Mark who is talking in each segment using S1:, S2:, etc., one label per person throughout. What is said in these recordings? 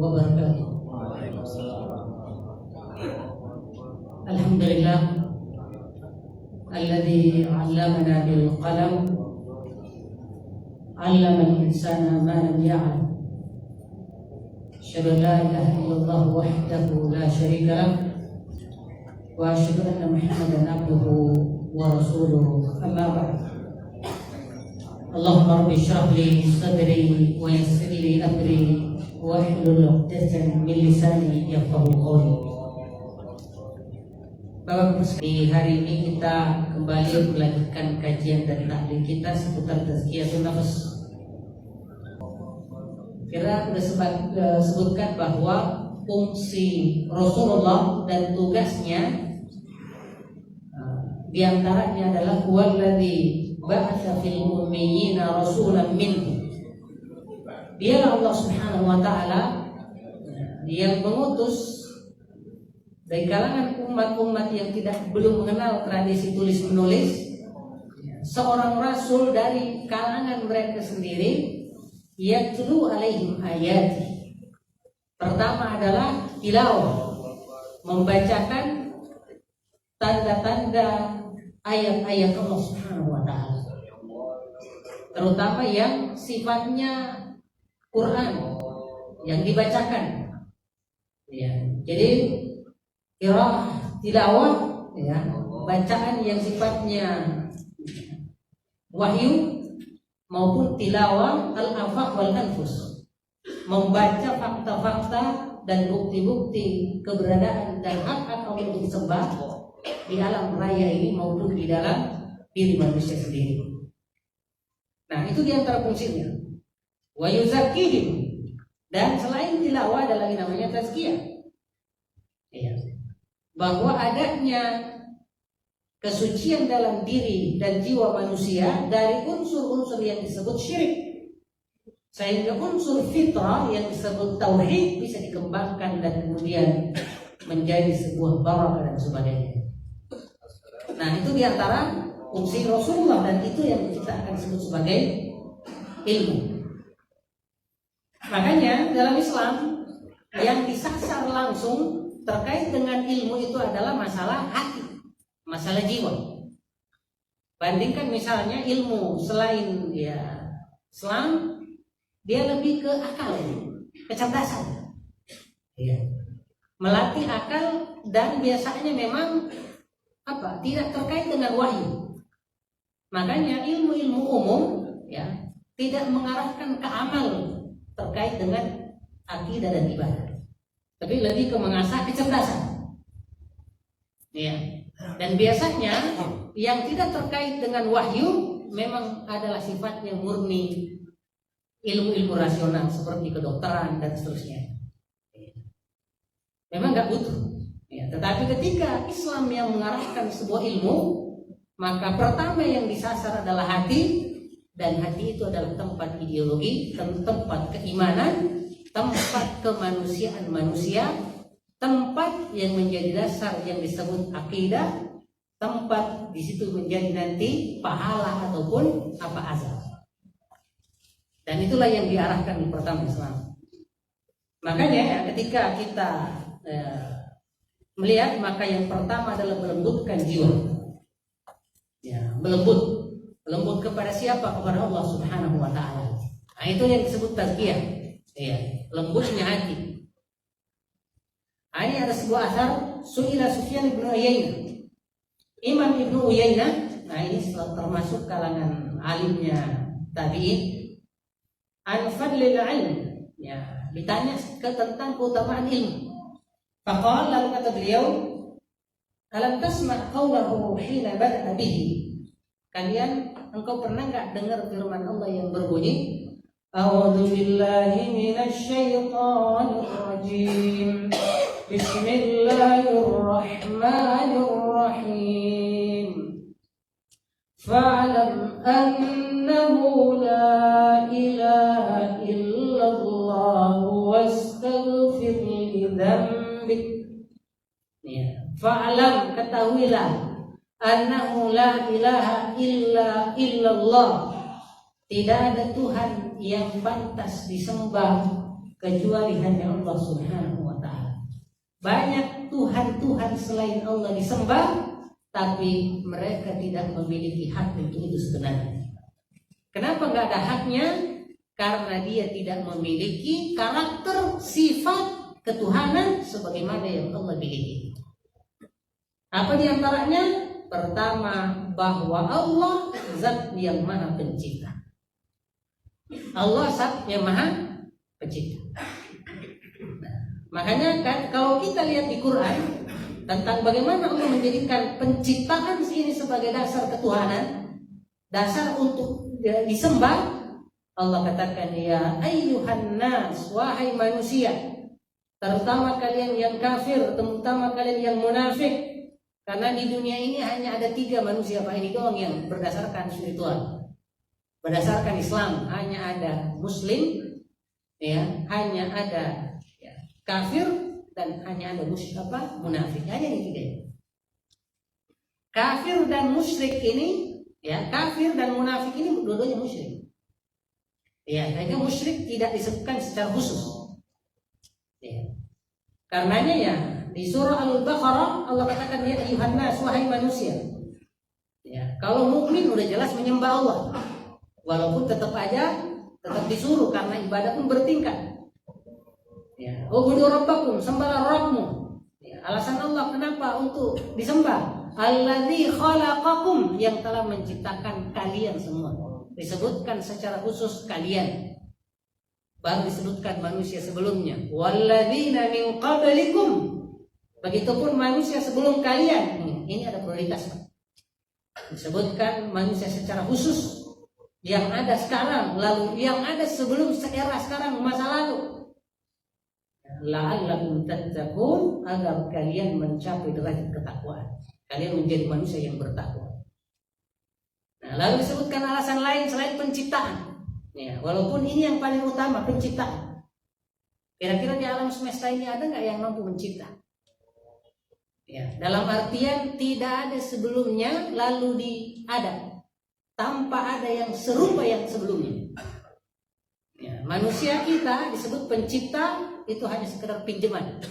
S1: wabarakatuh. Alhamdulillah alladzi 'allamana bil qalam 'allama al-insana ma lam ya'lam. Asyhadu an la ilaha illallah wahdahu la syarika lah wa asyhadu anna Muhammadan abduhu wa rasuluhu. Amma ba'd. Allahumma rabbi shrah li sadri wa yassir li amri wa hlul 'uqdatam min lisani yafqahu qawli. Bapak di hari ini kita kembali melanjutkan kajian dan taklim kita seputar tazkiyatun nafs. Kita sudah sebutkan bahwa fungsi Rasulullah dan tugasnya di antaranya adalah huwallazi ba'atsa fil ummiyina rasulan minhum. Dialah Allah Subhanahu wa taala yang mengutus dari kalangan umat-umat yang belum mengenal tradisi tulis menulis seorang rasul dari kalangan mereka sendiri, yatlu alaihim ayati. Pertama adalah tilawah, membacakan tanda-tanda ayat-ayat Allah Subhanahu wa taala, terutama yang sifatnya Quran yang dibacakan. Ya, jadi qiraah tilawah, ya, bacaan yang sifatnya wahyu maupun tilawah al-afaq wal anfus, membaca fakta-fakta dan bukti-bukti keberadaan dan hak-hak Allah untuk disembah di alam raya ini maupun di dalam diri manusia sendiri. Nah, itu di antara fungsinya. Wa yuzakkihim, dan selain tilawah ada lagi namanya tazkiyah. Ya. Bahwa adanya kesucian dalam diri dan jiwa manusia dari unsur-unsur yang disebut syirik, sehingga unsur fitrah yang disebut tauhid bisa dikembangkan dan kemudian menjadi sebuah barakah dan sebagainya. Nah, itu diantara fungsi Rasulullah, dan itu yang kita akan sebut sebagai ilmu. Makanya dalam Islam yang disasar langsung terkait dengan ilmu itu adalah masalah hati, masalah jiwa. Bandingkan misalnya ilmu selain Islam, dia lebih ke akal, kecerdasan, melatih akal, dan biasanya memang tidak terkait dengan wahyu. Makanya ilmu-ilmu umum tidak mengarahkan ke amal terkait dengan akidah dan ibadah, tapi lebih ke mengasah kecerdasan. Dan biasanya yang tidak terkait dengan wahyu memang adalah sifatnya murni ilmu-ilmu rasional seperti kedokteran dan seterusnya. Memang nggak butuh. Tetapi ketika Islam yang mengarahkan sebuah ilmu, maka pertama yang disasar adalah hati, dan hati itu adalah tempat ideologi, tempat keimanan, tempat kemanusiaan manusia, tempat yang menjadi dasar yang disebut akidah, tempat di situ menjadi nanti pahala ataupun azab. Dan itulah yang diarahkan pertama Islam. Makanya ketika kita melihat, maka yang pertama adalah melembutkan jiwa. Melembut kepada siapa? Kepada Allah Subhanahu wa taala. Nah, itu yang disebut tazkiyah. Lembutnya hati. Ini ada sebuah asar, Su'ila Sufyan ibn Uyainah. Imam Ibnu Uyainah, nah ini termasuk kalangan alimnya tabi'in, an fadlil ilm, ditanya tentang keutamaan ilmu. Faqala, lalu kata beliau, alam tasma' qawlahu hina bada'a bihi. Kalian, engkau pernah enggak dengar firman Allah yang berbunyi, a'udzu billahi minasy syaithanir rajim. Bismillahirrahmanirrahim. Fa'lam annahu la ilaha illallah wastaghfir li dzambik. Fa'lam, ketahuilah, annahu la ilaha illallah, tidak ada Tuhan yang pantas disembah kecuali hanya Allah Subhanahu wa taala. Banyak tuhan-tuhan selain Allah disembah, tapi mereka tidak memiliki hak untuk itu sebenarnya. Kenapa nggak ada haknya? Karena dia tidak memiliki karakter, sifat ketuhanan sebagaimana yang Allah miliki. Apa diantaranya? Pertama, bahwa Allah zat yang maha pencipta. Allah zat yang maha pencipta. Makanya kan kalau kita lihat di Quran tentang bagaimana Allah menjadikan penciptaan ini sebagai dasar ketuhanan, dasar untuk disembah, Allah katakan, ya ayyuhan nas, wahai manusia, terutama kalian yang kafir, terutama kalian yang munafik. Karena di dunia ini hanya ada 3 manusia Pak ini doang yang berdasarkan spiritual, berdasarkan Islam. Hanya ada Muslim, ya, hanya ada kafir, dan hanya ada munafik. Hanya ini 3. Kafir dan musyrik ini, ya, kafir dan munafik ini dua-duanya musyrik. Ya, karena musyrik tidak disebutkan secara khusus. Ya. Karenanya ya di surah Al-Baqarah Allah katakan, ya ayyuhan nas, wahai manusia. Ya, kalau mukmin udah jelas menyembah Allah. Walaupun tetap disuruh karena ibadah pun bertingkat. Ya, ubudu rabbakum, sembahlah Rabbmu. Ya, alasan Allah kenapa untuk disembah? Alladzi khalaqakum, yang telah menciptakan kalian semua. Disebutkan secara khusus kalian. Baru disebutkan manusia sebelumnya. Walladzina min qablikum. Begitupun manusia sebelum kalian. Ini ada prioritas, Pak. Disebutkan manusia secara khusus. Yang ada sekarang, lalu yang ada sebelum era sekarang, masa lalu. La'allakum tattaqun, agar kalian mencapai derajat ketakwaan. Kalian menjadi manusia yang bertakwa. Nah, lalu disebutkan alasan lain selain penciptaan. Ya, walaupun ini yang paling utama, penciptaan. Kira-kira di alam semesta ini ada nggak yang mampu mencipta? Ya, dalam artian tidak ada sebelumnya lalu ada, tanpa ada yang serupa yang sebelumnya. Ya, manusia kita disebut pencipta itu hanya sekedar pinjaman.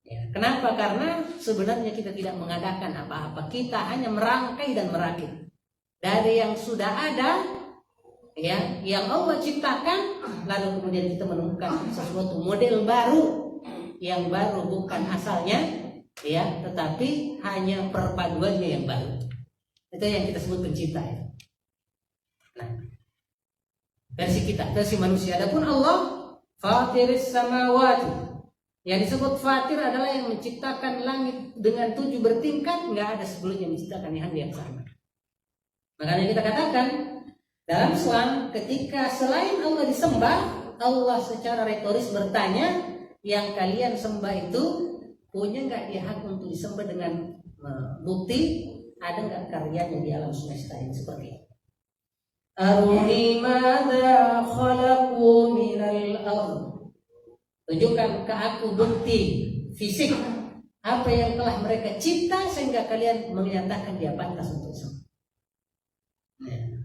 S1: Ya, kenapa? Karena sebenarnya kita tidak mengadakan apa-apa. Kita hanya merangkai dan merakit dari yang sudah ada, ya, yang Allah ciptakan, lalu kemudian kita menemukan sesuatu model baru, yang baru bukan asalnya, ya, tetapi hanya perpaduannya yang baru. Itu yang kita sebut pencipta. Ya. Nah, versi kita, versi manusia. Adapun Allah, Fatiris samawati. Yang disebut Fatir adalah yang menciptakan langit dengan 7 bertingkat, nggak ada sebelumnya menciptakan yang sama. Makanya kita katakan dalam Islam, ketika selain Allah disembah, Allah secara retoris bertanya, yang kalian sembah itu punya nggak dia hak untuk disembah dengan bukti? Ada nggak karyanya di alam semesta ini seperti itu? Aruni madza khalaqu minal ardh. Tunjukkan ke aku bukti fisik apa yang telah mereka cipta sehingga kalian menyatakan dia pantas untuk sembah.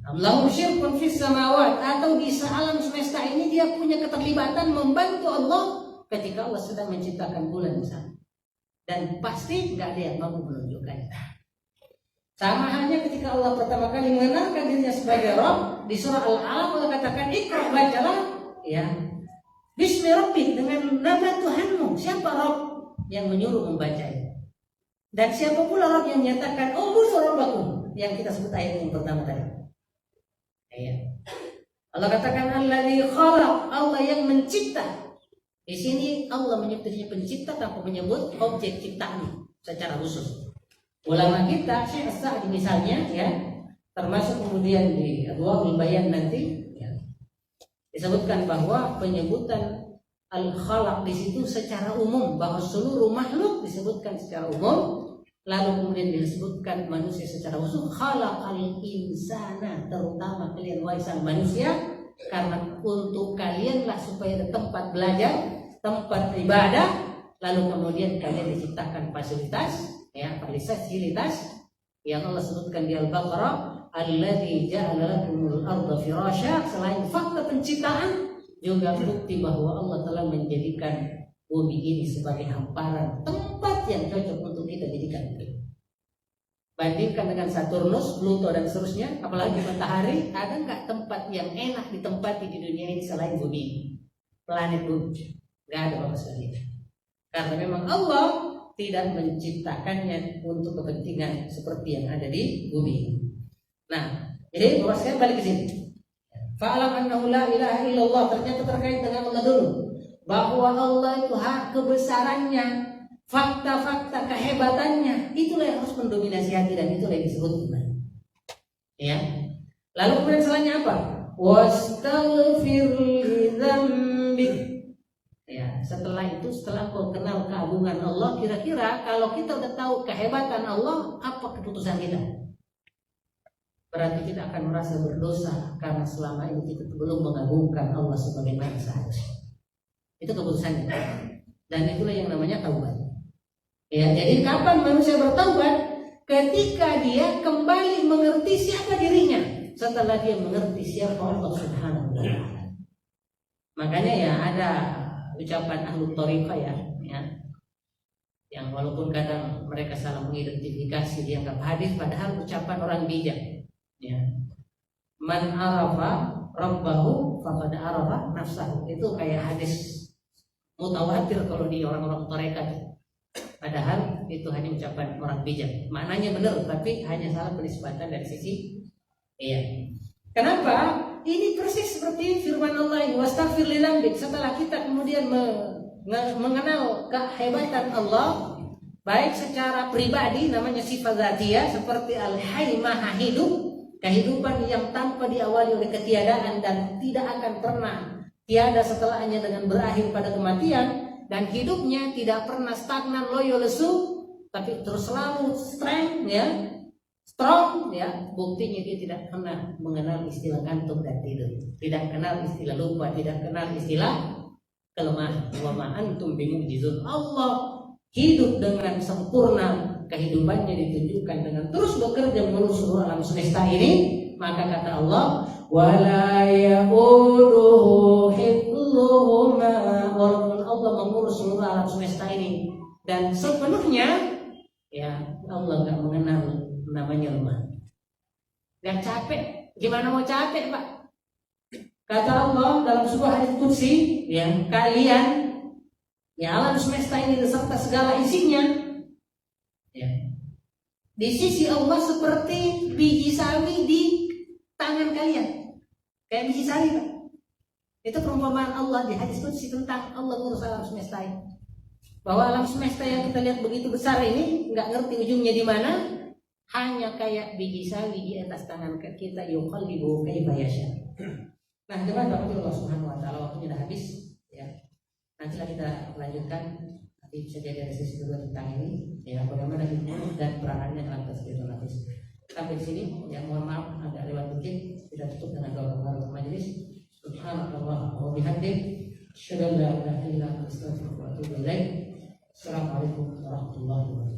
S1: Allahu syirkun fis samawat, atau di alam semesta ini dia punya keterlibatan membantu Allah ketika Allah sedang menciptakan bulan misalnya. Dan pasti nggak ada yang mampu menunjukkannya. Sama halnya ketika Allah pertama kali mengenalkan dirinya sebagai Rabb di surah Al-Alaq, Allah katakan Iqra, bacalah, ya, Bismi Rabbik, dengan nama Tuhanmu. Siapa Rabb yang menyuruh membacanya? Dan siapa pula Rabb yang menyatakan Ubudu Rabbakum, yang kita sebut ayat yang pertama tadi. Ya. Allah katakan Alladzi khalaq, Allah yang mencipta. Di sini Allah menyebut dirinya pencipta tanpa menyebut objek ciptaan secara khusus. Ulama kita Syekh As-Sa'di misalnya, ya, termasuk kemudian di Adwaul Bayan nanti, ya, disebutkan bahwa penyebutan al-khalaq di situ secara umum, bahwa seluruh makhluk disebutkan secara umum, lalu kemudian disebutkan manusia secara khusus, khalaqal insana, terutama kalian wahai sang manusia, karena untuk kalianlah supaya ada tempat belajar, tempat ibadah, lalu kemudian kalian diciptakan fasilitas, ya, fasilitas yang Allah sebutkan di Al-Baqarah, alladzi ja'ala lakumul arda firasya. Selain fakta penciptaan, juga bukti bahwa Allah telah menjadikan bumi ini sebagai hamparan tempat yang cocok untuk kita jadikan negeri. Bandingkan dengan Saturnus, Pluto dan seterusnya, apalagi matahari, ada nggak tempat yang enak ditempati di dunia ini selain bumi, planet bumi? Nggak ada apa sekali. Karena memang Allah tidak menciptakannya untuk kepentingan seperti yang ada di bumi. Nah, jadi bapak sekalian balik ke sini. Fa'alam annahu la ilaha illallah, ternyata terkait dengan Allah dulu, bahwa Allah itu hak kebesarannya, fakta-fakta kehebatannya, itulah yang harus mendominasi hati dan itulah yang disebut iman. Ya. Lalu kemudian selanjutnya apa? Wastaghfir li dzambik. Ya, setelah itu, setelah kau kenal keagungan Allah, kira-kira kalau kita udah tahu kehebatan Allah, apa keputusan kita? Berarti kita akan merasa berdosa karena selama ini kita belum mengagungkan Allah sebagaimana seharusnya. Itu keputusannya. Dan itulah yang namanya taubat. Ya, jadi kapan manusia bertaubat? Ketika dia kembali mengerti siapa dirinya, setelah dia mengerti siapa Allah Subhanahu wa taala. Makanya ya ada ucapan ahlu thariqah ya, yang walaupun kadang mereka salah mengidentifikasi dianggap hadis, padahal ucapan orang bijak. Ya. Man arafa rabbahu faqad arafa nafsahu. Itu kayak hadis mutawatir kalau di orang-orang thariqah. Padahal itu hanya ucapan orang bijak. Maknanya benar, tapi hanya salah penisbatan dari sisi Kenapa? Ini persis seperti firman Allah, wastaghfir li dzambik. Setelah kita kemudian mengenal kehebatan Allah, baik secara pribadi namanya sifat dzatiyah seperti al-hayy maha hidup, kehidupan yang tanpa diawali oleh ketiadaan dan tidak akan pernah tiada setelahnya dengan berakhir pada kematian. Dan hidupnya tidak pernah stagnan, loyo, lesu, tapi terus selalu strong, buktinya dia tidak pernah mengenal istilah kantuk dan tidur, tidak kenal istilah lupa, tidak kenal istilah kelemahan. Wa ma antum bimu'jizun. Allah hidup dengan sempurna, kehidupannya ditunjukkan dengan terus bekerja mengurus seluruh alam semesta ini. Maka kata Allah, wala ya'uduhu hifdhuhuma, walaupun Allah mengurus seluruh alam semesta ini dan sepenuhnya, Allah nggak mengenal namanya lemah. Gak capek, gimana mau capek Pak? Kata Allah dalam sebuah hadits qudsi, kalian, alam semesta ini beserta segala isinya, di sisi Allah seperti biji sawi di tangan kalian, kayak biji sawi Pak. Itu perumpamaan Allah di hadis qudsi tentang Allah mengurus alam semesta ini. Bahwa alam semesta yang kita lihat begitu besar ini, nggak ngerti ujungnya di mana, hanya kayak biji sawi di atas tangan kita, yuqallibu kaifa yasha. Nah, jemaah Allah Subhanahu wa taala, waktunya sudah habis ya. Nantilah kita lanjutkan, nanti bisa jadi ada sesi kedua tentang ini, bagaimana ilmu dan peranannya dalam tazkiratul nafs. Sampai di sini, mohon maaf agak lewat dikit, kita tutup dengan doa kafaratul majelis. Subhanallah wa bihamdihi, asyhadu an la ilaha illa anta, astaghfiruka wa atubu ilaik. Assalamualaikum warahmatullahi wabarakatuh.